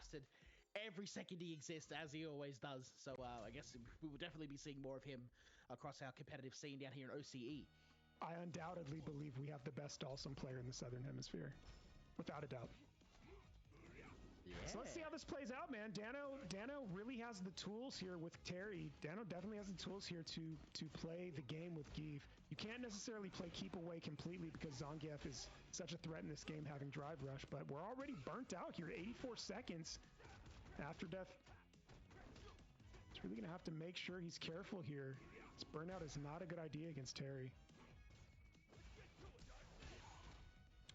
blasted every second he exists, as he always does. So I guess we will definitely be seeing more of him across our competitive scene down here in OCE. I undoubtedly believe we have the best Dhalsim player in the Southern Hemisphere, without a doubt. Yeah. So let's see how this plays out, man. Dano really has the tools here with Terry. Dano definitely has the tools here to play the game with Geef. You can't necessarily play keep away completely because Zangief is such a threat in this game having drive rush, but we're already burnt out here. 84 seconds. AfterDeath is really going to have to make sure he's careful here. This burnout is not a good idea against Terry.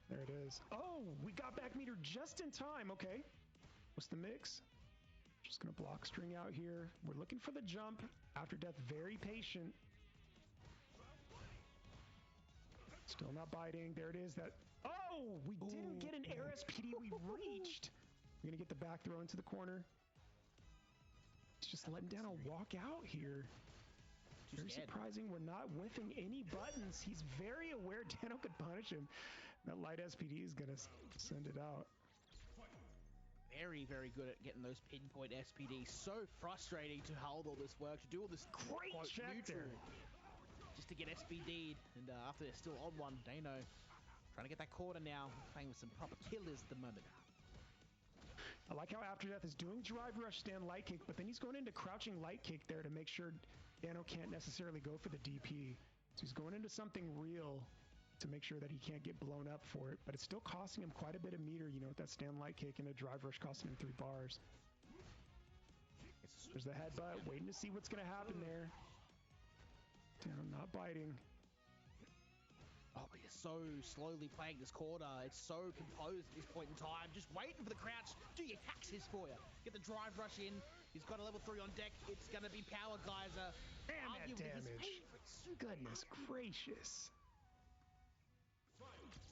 There it is. Oh, we got back meter just in time. Okay. What's the mix? Just going to block string out here. We're looking for the jump. AfterDeath, very patient. Still not biting. There it is. Oh, we didn't get an air SPD. We reached. We're going to get the back throw into the corner. It's just letting Dano walk out here. Very surprising. We're not whiffing any buttons. He's very aware Dano could punish him. That light SPD is going to send it out. Very, very good at getting those pinpoint SPDs. So frustrating to hold all this work, to do all this great check there, just to get SPD'd. And after they're still on one, Dano trying to get that corner now, playing with some proper killers at the moment. I like how AfterDeath is doing drive rush stand light kick, but then he's going into crouching light kick there to make sure Dano can't necessarily go for the DP. So he's going into something real to make sure that he can't get blown up for it, but it's still costing him quite a bit of meter, you know, with that stand light kick and a drive rush costing him 3 bars. There's the headbutt, waiting to see what's going to happen there. Dano not biting. Oh, but he's so slowly playing this corner. It's so composed at this point in time. Just waiting for the crouch. Do your taxes for you. Get the drive rush in. He's got a level 3 on deck. It's going to be Power Geyser. Damn that damage. Goodness gracious.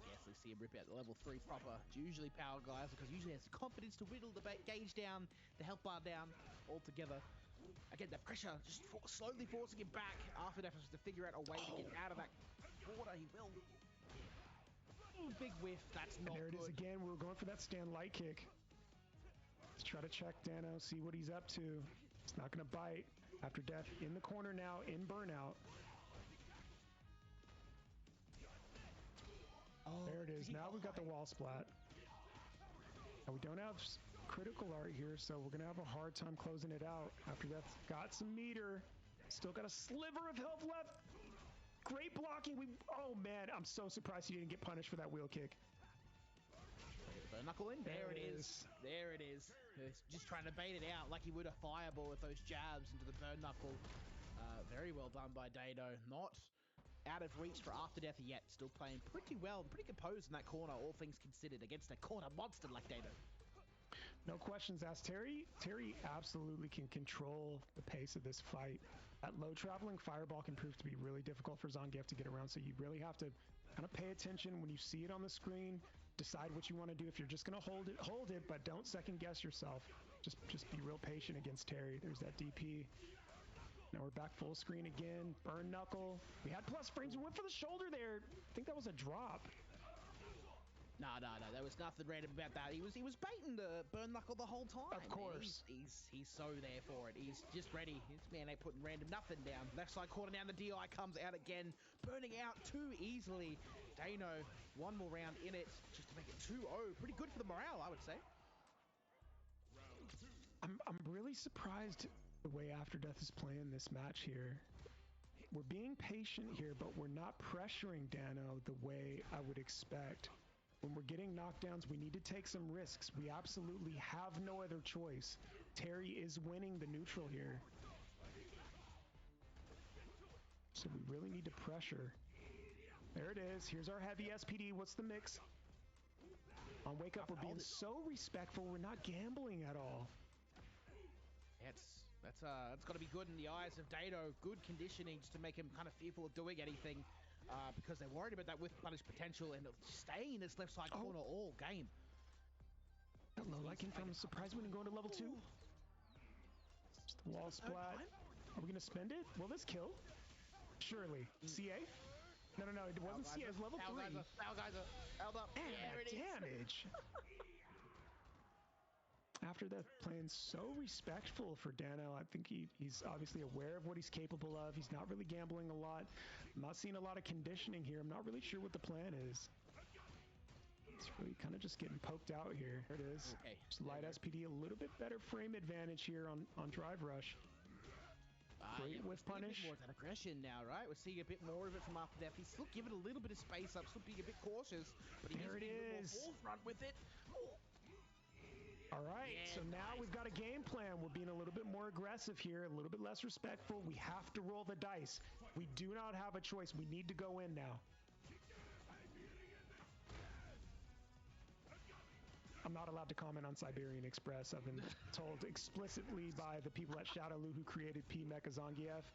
Yes, we see him rip out the level 3 proper. It's usually Power Geyser because usually has the confidence to whittle the gauge down, the health bar down altogether. Again, that pressure just slowly forcing him back. AfterDeath has to figure out a way to get out of that corner. He will. Big whiff. That's not good. There it is again. We were going for that stand light kick. Let's try to check Dano, see what he's up to. It's not going to bite. AfterDeath in the corner now, in burnout. Oh, there it is. Now we've got the wall splat. And we don't have critical art here, so we're going to have a hard time closing it out. AfterDeath got some meter. Still got a sliver of health left. Great blocking. Oh, man. I'm so surprised he didn't get punished for that wheel kick. The knuckle in. There it is. There it is. He's just trying to bait it out like he would a fireball with those jabs into the burn knuckle. Very well done by Dano. Not out of reach for AfterDeath yet. Still playing pretty well, pretty composed in that corner, all things considered, against a corner monster like Dano. No questions asked. Terry absolutely can control the pace of this fight. That low traveling fireball can prove to be really difficult for Zangief to get around, so you really have to kind of pay attention when you see it on the screen. Decide what you want to do. If you're just going to hold it, but don't second guess yourself. Just be real patient against Terry. There's that DP. Now we're back full screen again. Burn knuckle. We had plus frames. We went for the shoulder there. I think that was a drop. No. There was nothing random about that. He was baiting the burn knuckle the whole time. Of course. He's so there for it. He's just ready. This man ain't putting random nothing down. Left side corner down. The DI comes out again. Burning out too easily. Dano, one more round in it just to make it 2-0. Pretty good for the morale, I would say. I'm really surprised the way AfterDeath is playing this match here. We're being patient here, but we're not pressuring Dano the way I would expect. When we're getting knockdowns, we need to take some risks. We absolutely have no other choice. Terry is winning the neutral here. So we really need to pressure. There it is. Here's our heavy SPD. What's the mix? On Wake Up, we're being so respectful. We're not gambling at all. That's got to be good in the eyes of Dano. Good conditioning just to make him kind of fearful of doing anything because they're worried about that whiff punish potential and staying in this left side corner all game. Low liking from surprise winning going to level 2. Just the wall splat. Are we going to spend it? Will this kill? Surely. CA? No. It wasn't CA. It was level 3. Power Geyser. Held up. There it is. Damage. AfterDeath playing so respectful for Dano. I think he's obviously aware of what he's capable of. He's not really gambling a lot. I'm not seeing a lot of conditioning here. I'm not really sure what the plan is. It's really kind of just getting poked out here. There it is. Okay. Just light SPD, a little bit better frame advantage here on drive rush. Great yeah, with punish. More of that aggression now, right? We're seeing a bit more of it from AfterDeath. He's still giving a little bit of space up, still being a bit cautious, but he is being a bit more forefront with it. Oh. All right, yeah, so now we've got a game plan. We're being a little bit more aggressive here, a little bit less respectful. We have to roll the dice. We do not have a choice. We need to go in now. I'm not allowed to comment on Siberian Express. I've been told explicitly by the people at Shadowloo who created P. Mecha Zangief,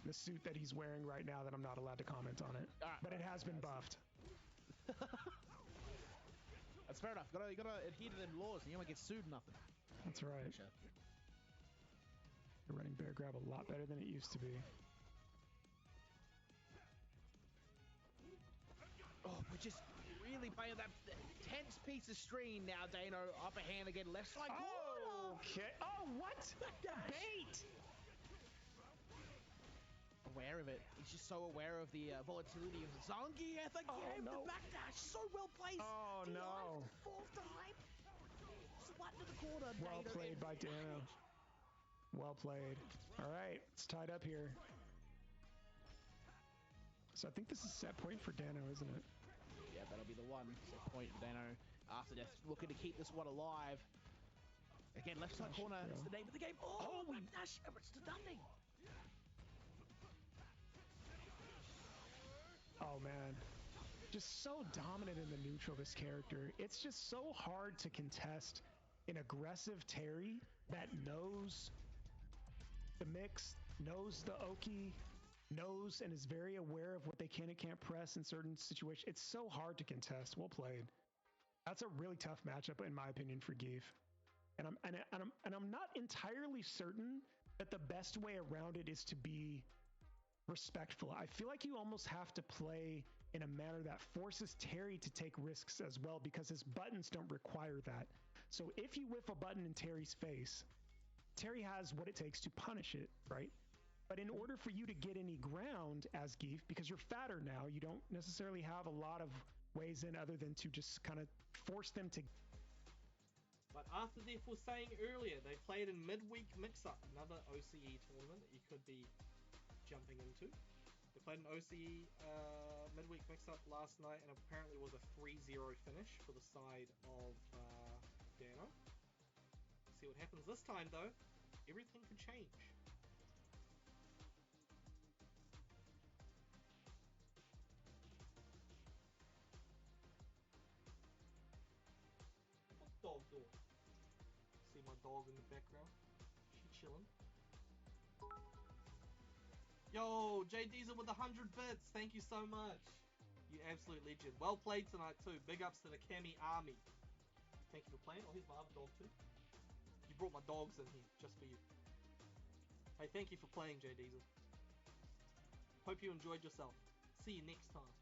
the suit that he's wearing right now, that I'm not allowed to comment on it. But it has been buffed. That's fair enough. You gotta adhere to them laws and you don't get sued or nothing. That's right. Sure. You're running bear grab a lot better than it used to be. Oh, we're just really playing that tense piece of string now, Dano. Upper hand again, left side. Oh, okay. Oh, what? The bait! Aware of it. He's just so aware of the volatility of Zangief again. The backdash, so well placed. Oh, no. Fourth time. Splat to the corner. Well played by Dano. Well played. All right, it's tied up here. So I think this is set point for Dano, isn't it? Yeah, that'll be the one. Set point for Dano. AfterDeath looking to keep this one alive. Again, left side corner. It's the name of the game. Oh, backdash. It's to nothing. Oh, man. Just so dominant in the neutral, this character. It's just so hard to contest an aggressive Terry that knows the mix, knows the Oki, knows and is very aware of what they can and can't press in certain situations. It's so hard to contest. Well played. That's a really tough matchup, in my opinion, for Geef. And I'm not entirely certain that the best way around it is to be respectful. I feel like you almost have to play in a manner that forces Terry to take risks as well, because his buttons don't require that. So if you whiff a button in Terry's face, Terry has what it takes to punish it, right? But in order for you to get any ground as Geef, because you're fatter now, you don't necessarily have a lot of ways in other than to just kind of force them to. But AfterDeath was saying earlier, they played in Midweek Mixup, another OCE tournament that you could be jumping into. They played an OCE Midweek Mixup last night, and apparently was a 3-0 finish for the side of Dano. See what happens this time, though. Everything could change. What's the dog doing? See my dog in the background? She chilling. Yo, J Diesel with 100 bits. Thank you so much. You absolute legend. Well played tonight too. Big ups to the Cami army. Thank you for playing. Oh, here's my other dog too. You brought my dogs in here just for you. Hey, thank you for playing, J Diesel. Hope you enjoyed yourself. See you next time.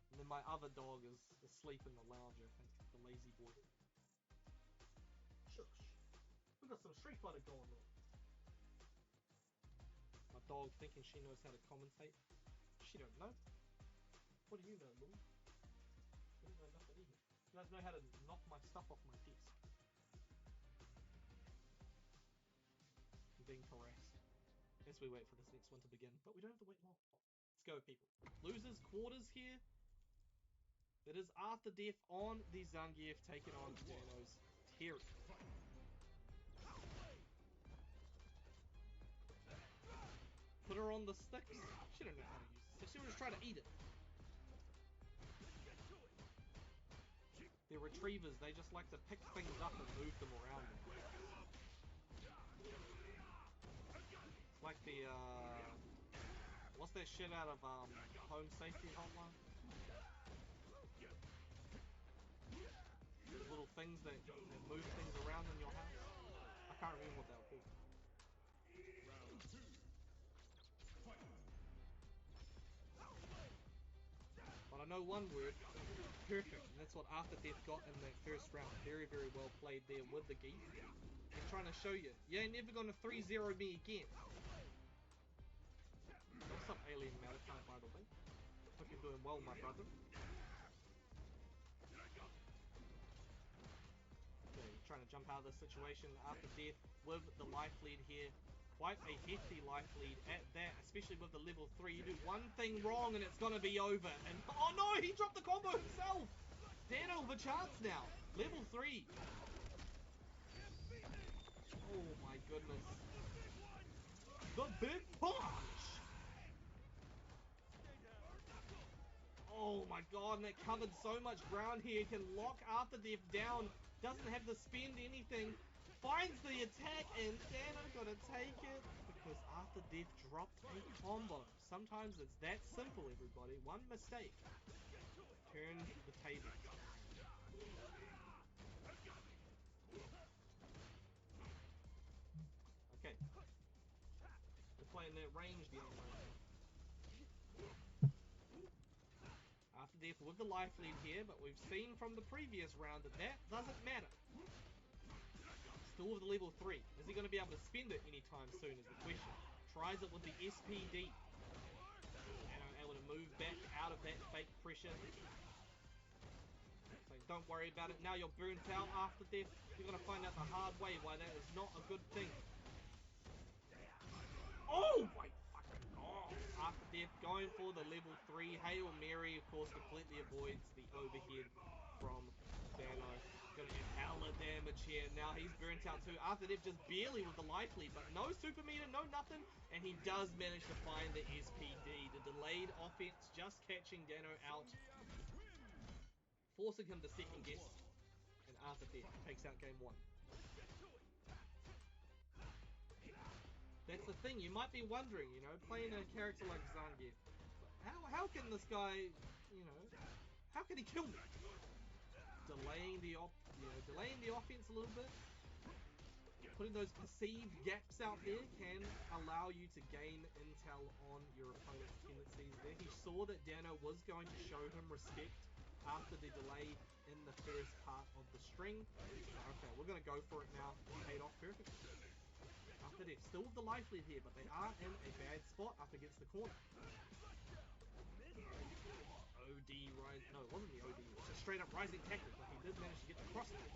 And then my other dog is asleep in the lounge, I think. The lazy boy. Shush. We've got some Street Fighter going on. My dog thinking she knows how to commentate. She don't know. What do you know, Lou? You don't know nothing either. You guys know how to knock my stuff off my desk. I'm being harassed as we wait for this next one to begin, but we don't have to wait long. Let's go, people. Losers quarters here. It is AfterDeath on the Zangief taking on Dano's Terry. Put her on the sticks. She don't know how to use the sticks. She was just trying to eat it. They're retrievers. They just like to pick things up and move them around. It's like the what's that shit out of Home Safety Hotline? Those little things that move things around in your house. I can't remember what they were called. Round 2. But I know one word. perfect, and that's what AfterDeath got in that first round. Very, very well played there with the geek. And trying to show you ain't never gonna 3-0 me again. What's up, Alien Malachi, by the way? Hope you're doing well, my brother. Okay, trying to jump out of the situation. AfterDeath with the life lead here. Quite a hefty life lead at that, especially with the level 3. You do one thing wrong and it's going to be over. And oh no, he dropped the combo himself! Dano with a chance now. Level 3. Oh my goodness. The big punch! Oh my god, and that covered so much ground here. Can lock AfterDeath down. Doesn't have to spend anything. Finds the attack, and Dano gotta take it because AfterDeath dropped a combo. Sometimes it's that simple, everybody. One mistake turns the table. Okay. We're playing that ranged young man. AfterDeath with the life lead here, but we've seen from the previous round that that doesn't matter. Still with the level 3. Is he going to be able to spend it anytime soon is the question. Tries it with the SPD. And I'm able to move back out of that fake pressure. So don't worry about it. Now you're burnt out AfterDeath. You're going to find out the hard way why that is not a good thing. Oh my fucking god! AfterDeath going for the level 3. Hail Mary, of course, completely avoids the overhead from Dano. Gonna get hella damage here. Now he's burnt out too. AfterDeath just barely with the life lead, but no super meter, no nothing. And he does manage to find the SPD. The delayed offense just catching Dano out, forcing him to second guess. And AfterDeath takes out game 1. That's the thing, you might be wondering, you know, playing a character like Zangief, how can this guy, you know, how can he kill me? Delaying the offense a little bit, putting those perceived gaps out there can allow you to gain intel on your opponent's tendencies there. He saw that Dano was going to show him respect after the delay in the first part of the string. Okay, we're going to go for it now. It paid off perfectly. AfterDeath still with the life lead here, but they are in a bad spot up against the corner. OD rise. No, it wasn't the OD. It was a straight up rising tackle, but he did manage to get the cross through.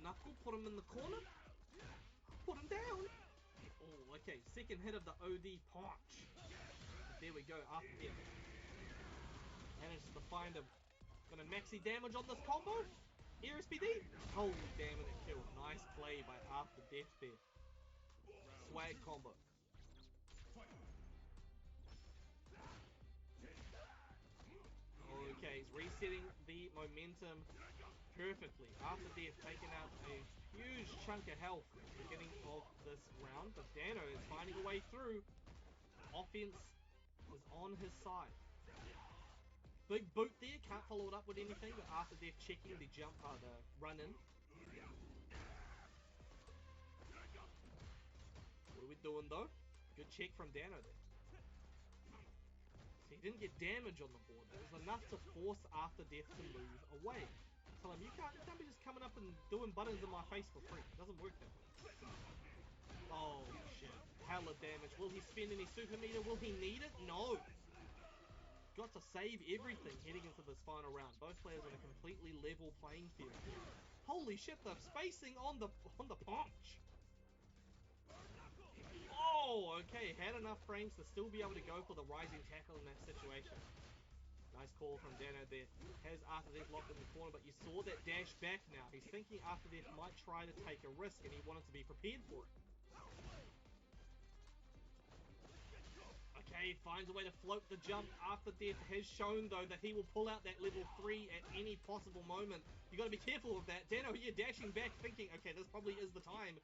Knuckle, put him in the corner. Put him down. Oh, okay. Second hit of the OD punch. But there we go. AfterDeath manages to find him. Gonna maxi damage on this combo. Air SPD. Holy damn it, it killed. Nice play by AfterDeath there. Swag combo. Okay, he's resetting the momentum perfectly. AfterDeath taking out a huge chunk of health at the beginning of this round, but Dano is finding a way through. Offense is on his side. Big boot there, can't follow it up with anything, but AfterDeath checking the jump, the run in. What are we doing though? Good check from Dano there. So he didn't get damage on the board. It was enough to force AfterDeath to move away. Tell him, you can't be just coming up and doing buttons in my face for free. It doesn't work that way. Oh shit. Hella damage. Will he spend any super meter? Will he need it? No. Got to save everything heading into this final round. Both players on a completely level playing field. Holy shit, the spacing on the punch. Oh, okay, had enough frames to still be able to go for the rising tackle in that situation. Nice call from Dano there. Has AfterDeath locked in the corner, but you saw that dash back now. He's thinking AfterDeath might try to take a risk, and he wanted to be prepared for it. Okay, finds a way to float the jump. AfterDeath has shown, though, that he will pull out that level 3 at any possible moment. You got to be careful of that. Dano here dashing back, thinking, okay, this probably is the time.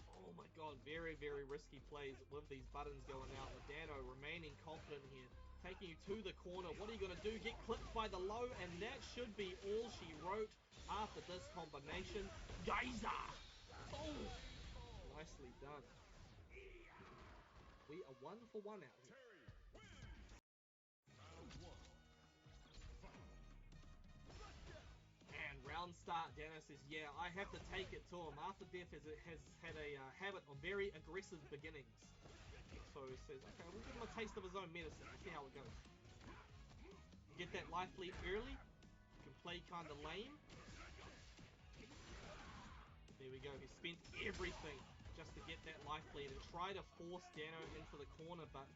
Oh my god, very, very risky plays with these buttons going out. With Dano remaining confident here, taking you to the corner. What are you going to do? Get clipped by the low, and that should be all she wrote after this combination. Geyser! Oh! Nicely done. We are 1 for 1 out here. And round start, Dano says, yeah, I have to take it to him. AfterDeath has had a habit of very aggressive beginnings. So he says, okay, we'll give him a taste of his own medicine. We'll see how it goes. Get that life lead early. You can play kind of lame. There we go. He spent everything just to get that life lead and try to force Dano into the corner, but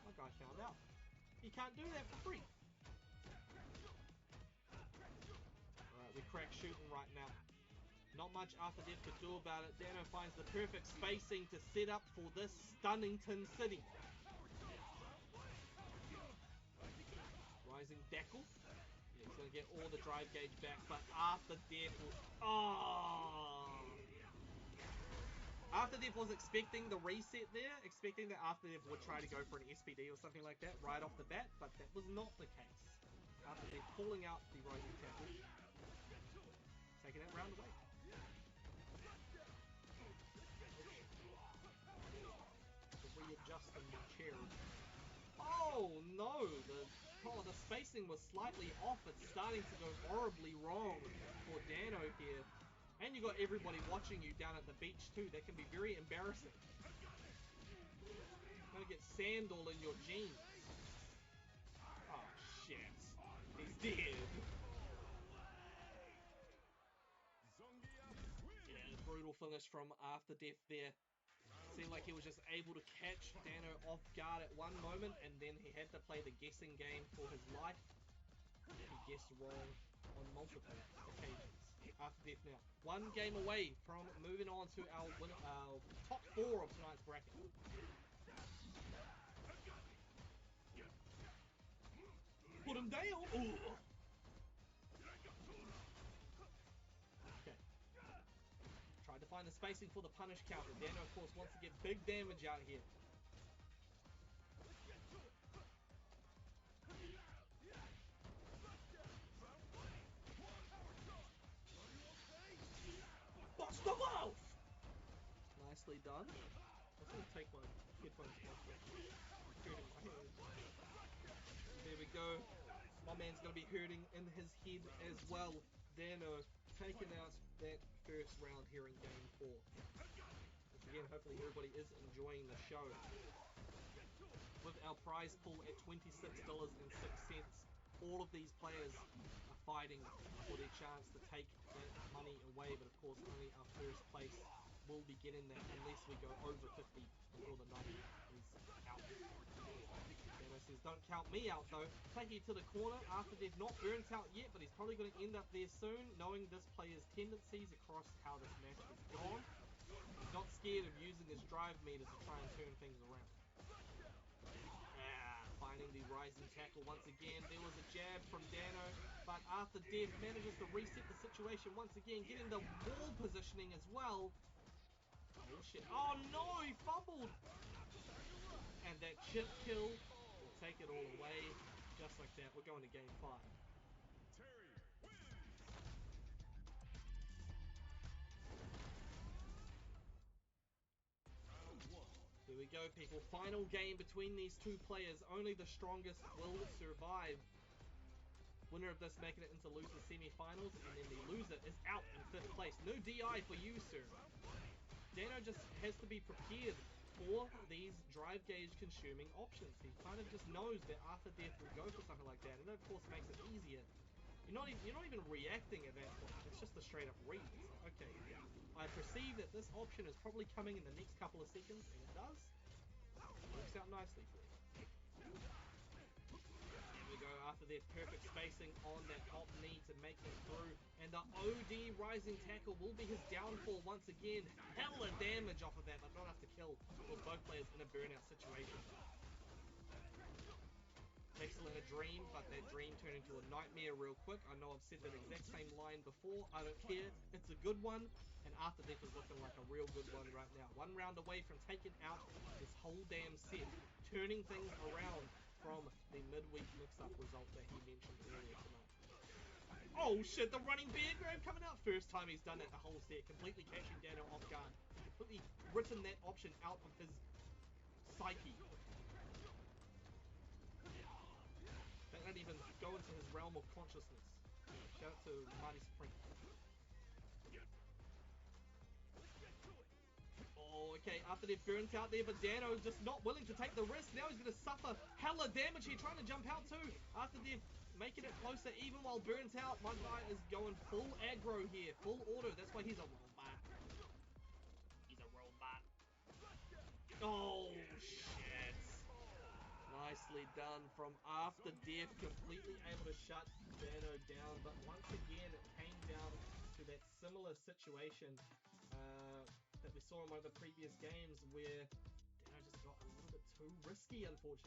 my guy found out. He can't do that for free. Alright, we crack shooting right now. Not much AfterDeath could do about it. Dano finds the perfect spacing to set up for this Stunnington City. Rising Deckle. Yeah, he's going to get all the drive gauge back, but AfterDeath will... Oh! AfterDeath was expecting the reset there, expecting that AfterDeath would try to go for an SPD or something like that right off the bat, but that was not the case. AfterDeath pulling out the Rising Tackle. Taking that round away. Readjusting the chair. Oh no! The spacing was slightly off. It's starting to go horribly wrong for Dano here. And you got everybody watching you down at the beach too. That can be very embarrassing. You're gonna get sand all in your jeans. Oh shit. He's dead. Yeah, brutal finish from AfterDeath there. Seemed like he was just able to catch Dano off guard at one moment, and then he had to play the guessing game for his life. He guessed wrong on multiple occasions. AfterDeath now 1 game away from moving on to our top 4 of tonight's bracket. Put him down! Ooh. Okay. Tried to find the spacing for the punish counter. Dano, of course, wants to get big damage out here. Bust them off! Nicely done. I'm going to take my headphones off. Hurting my head. There we go. My man's going to be hurting in his head as well. Dano taking out that first round here in game 4. Once again, hopefully everybody is enjoying the show. With our prize pool at $26.06, all of these players are fighting for their chance to take that money away, but of course only our first place will be getting that unless we go over 50 before the night is out. Dano says, don't count me out though. Taking it to the corner after they've not burnt out yet, but he's probably going to end up there soon, knowing this player's tendencies across how this match has gone. He's not scared of using his drive meter to try and turn things around. Finding the rising tackle once again. There was a jab from Dano, but AfterDeath manages to reset the situation once again, getting the wall positioning as well. Oh shit. Oh no, he fumbled! And that chip kill will take it all away. Just like that, we're going to game 5. Here we go, people. Final game between these two players. Only the strongest will survive. Winner of this making it into losers semi-finals, and then the loser is out in 5th place. No DI for you, sir. Dano just has to be prepared for these drive gauge consuming options. He kind of just knows that AfterDeath will go for something like that, and that of course makes it easier. You're not even reacting at that point. It's just a straight up read. It's like, okay, I perceive that this option is probably coming in the next couple of seconds, and it does. It works out nicely for you. There we go, AfterDeath, perfect spacing on that hop knee to make it through. And the OD rising tackle will be his downfall once again. Hella damage off of that, but not enough to kill. With both players in a burnout situation. Excellent a dream, but that dream turned into a nightmare real quick. I know I've said that exact same line before. I don't care. It's a good one, and AfterDeath is looking like a real good one right now. 1 round away from taking out this whole damn set, turning things around from the midweek mix-up result that he mentioned earlier tonight. Oh shit, the running bear grab coming out. First time he's done that the whole set, completely catching Dano off guard. completely written that option out of his psyche. That didn't even go into his realm of consciousness. Shout out to Marty Supreme. Oh, okay, AfterDeath burns out there, but Dano just not willing to take the risk. Now he's going to suffer hella damage here, trying to jump out too. AfterDeath making it closer even while burns out. My guy is going full aggro here, full auto. That's why he's a robot. He's a robot. Oh, shit. Nicely done from AfterDeath, completely able to shut Dano down. But once again, it came down to that similar situation that we saw in one of the previous games where Dano just got a little bit too risky, unfortunately.